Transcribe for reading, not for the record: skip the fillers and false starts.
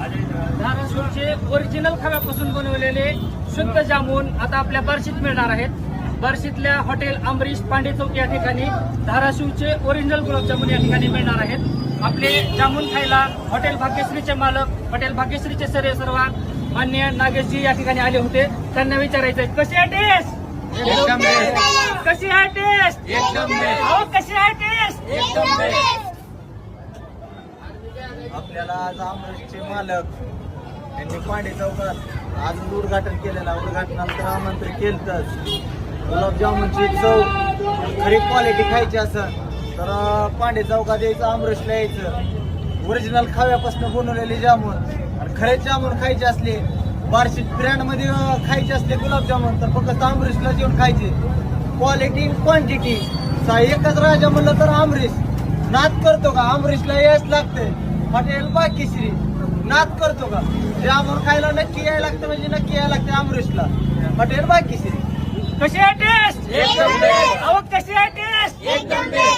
धाराशिवचे original खव्यापासून बनवलेले शुद्ध जामून आता आपल्या बार्शीत मिळणार आहेत। बार्शीतल्या हॉटेल अमरीश पांडे चौक या ठिकाणी धाराशिवचे ओरिजिनल गुलाबजामुन या ठिकाणी मिळणार आहेत। आपले जामून खायला हॉटेल भाग्यश्रीचे मालक हॉटेल भाग्यश्रीचे सर्वा मान्य नागेशजी या ठिकाणी आले होते। त्यांना विचारायचंय कशी आहे टेस्ट, कशी आहे टेस्ट, कशी आहे टेस्ट एकदम बेस्ट। आपल्याला आज अमरीशचे मालक यांनी पांडे चौकात आज उद्घाटन केलेला, उद्घाटनानंतर आमंत्रित केलं। गुलाबजामुनची चव खरी क्वालिटी खायची असेल तर पांडे चौकात यायचं, अमरीशला यायचं। ओरिजिनल खव्यापासून बनवलेले जामून आणि खरे जामून खायचे असले, बार्शी ब्रँडमध्ये खायचे असले गुलाबजामुन तर फक्त अमरीशला जेवण खायचे। क्वालिटी क्वांटिटी एकच राजा म्हणलं तर अमरीश नाद करतो का? अमरीशला यायच लागते। हॉटेल भाग्यश्री नाद करतो का? जामून खायला नक्की यायला लागतं, म्हणजे नक्की यायला लागते अमरीशला हॉटेल भाग्यश्री। कशी आहे टेस्ट एकदम बेस्ट, कशी आहे टेस्ट एकदम बेस्ट।